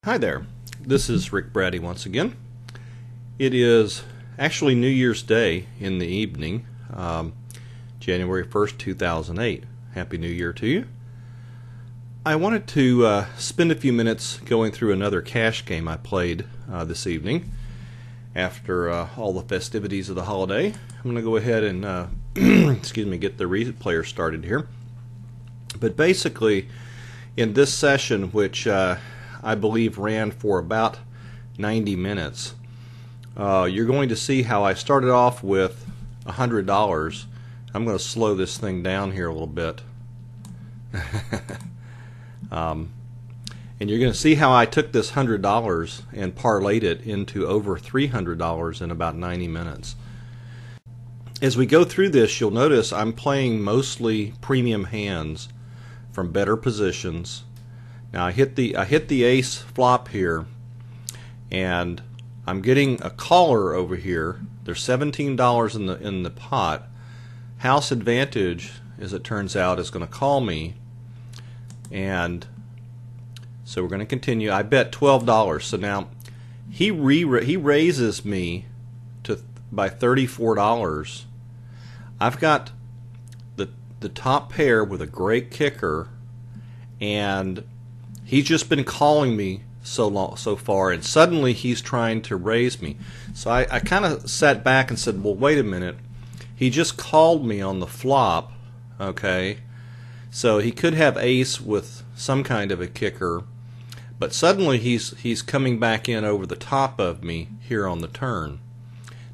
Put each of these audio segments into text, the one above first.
Hi there, this is Rick Brady once again. It is actually New Year's Day in the evening, January 1st, 2008. Happy New Year to you. I wanted to spend a few minutes going through another cash game I played this evening after all the festivities of the holiday. I'm going to go ahead and get the replayer started here. But basically, in this session, which I believe ran for about 90 minutes, you're going to see how I started off with $100. I'm going to slow this thing down here a little bit. And you're going to see how I took this $100 and parlayed it into over $300 in about 90 minutes. As we go through this, you'll notice I'm playing mostly premium hands from better positions. Now I hit the ace flop here, and I'm getting a caller over here. There's $17 in the pot. House Advantage, as it turns out, is going to call me, and so we're going to continue. I bet $12. So now he raises me by $34. I've got the top pair with a great kicker, and he's just been calling me so far, and suddenly he's trying to raise me. So I kind of sat back and said, well, wait a minute. He just called me on the flop, okay? So he could have ace with some kind of a kicker, but suddenly he's coming back in over the top of me here on the turn.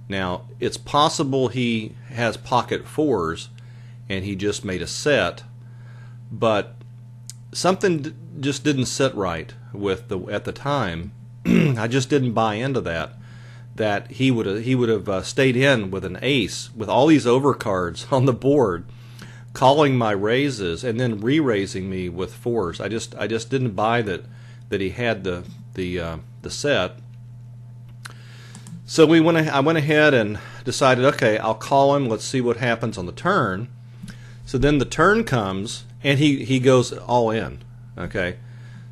Now, it's possible he has pocket fours and he just made a set, but something just didn't sit right with at the time. I just didn't buy into that he would have stayed in with an ace with all these overcards on the board, calling my raises and then re-raising me with fours. I just didn't buy that he had the set. So I went ahead and decided, okay, I'll call him. Let's see what happens on the turn. So then the turn comes, and he goes all in. Okay,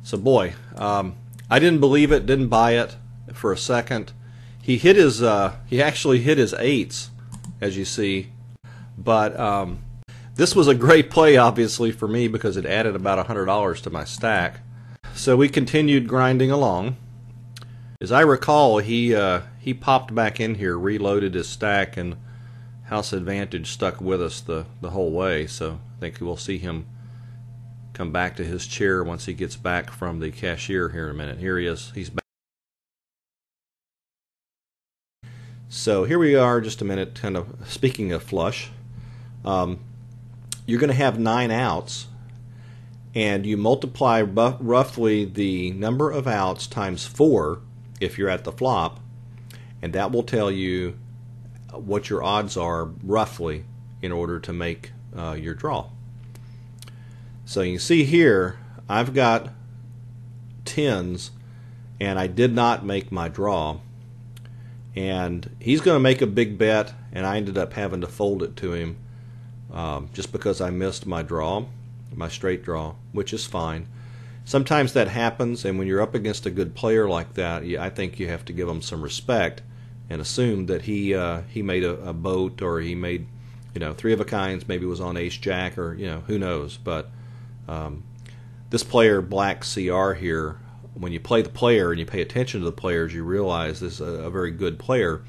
so boy, I didn't believe it, didn't buy it for a second. He actually hit his eights, as you see, but this was a great play, obviously, for me because it added about $100 to my stack. So we continued grinding along. As I recall, he popped back in here, reloaded his stack, and House Advantage stuck with us the whole way. So I think we'll see him come back to his chair once he gets back from the cashier here in a minute. Here he is. He's back. So here we are, just a minute, kind of speaking of flush. You're going to have 9 outs, and you multiply roughly the number of outs times 4 if you're at the flop, and that will tell you what your odds are roughly in order to make your draw. So you can see here I've got 10s, and I did not make my draw, and he's going to make a big bet, and I ended up having to fold it to him just because I missed my draw, my straight draw, which is fine. Sometimes that happens, and when you're up against a good player like that, I think you have to give him some respect and assume that he made a boat, or he made, three of a kinds, maybe it was on ace jack, or who knows. But this player, Black CR here, when you play the player and you pay attention to the players, you realize this is a very good player.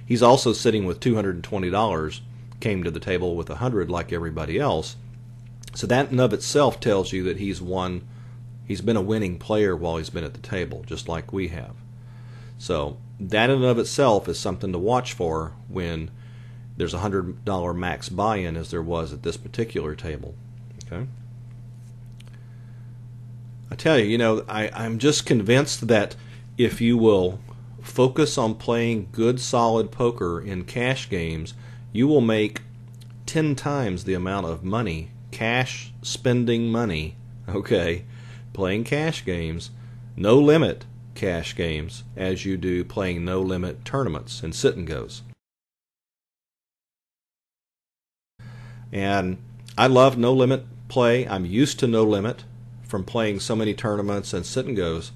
He's also sitting with $220, came to the table with $100 like everybody else. So that in and of itself tells you that he's been a winning player while he's been at the table, just like we have. So that in and of itself is something to watch for when there's a $100 max buy-in, as there was at this particular table. Okay. I tell you, I'm just convinced that if you will focus on playing good, solid poker in cash games, you will make 10 times the amount of money, cash spending money, okay, playing cash games, no limit cash games, as you do playing no limit tournaments and sit and goes. And I love no limit play. I'm used to no limit from playing so many tournaments and sit and goes.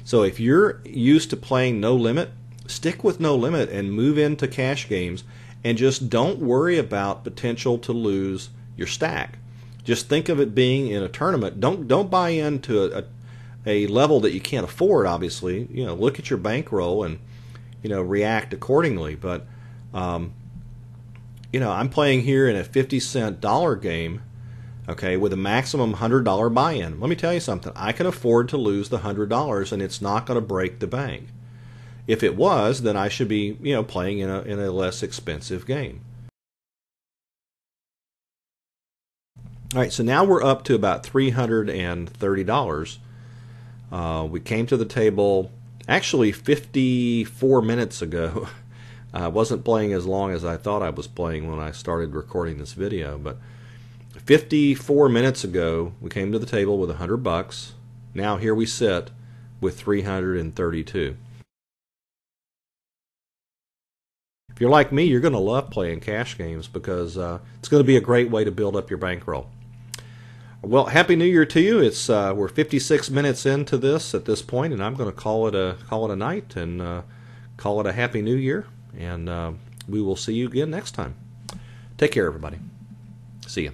So if you're used to playing no limit, stick with no limit and move into cash games, and just don't worry about potential to lose your stack. Just think of it being in a tournament. Don't buy into a level that you can't afford. Obviously, look at your bankroll and react accordingly. But I'm playing here in a 50-cent dollar game, okay, with a maximum $100 buy-in. Let me tell you something. I can afford to lose the $100, and it's not going to break the bank. If it was, then I should be, playing in a less expensive game. All right, so now we're up to about $330. We came to the table actually 54 minutes ago. I wasn't playing as long as I thought I was playing when I started recording this video, but 54 minutes ago we came to the table with $100. Now here we sit with 332. If you're like me, you're going to love playing cash games because it's going to be a great way to build up your bankroll. Well, Happy New Year to you. It's we're 56 minutes into this at this point, and I'm going to call it a night and call it a Happy New Year. And we will see you again next time. Take care, everybody. See you.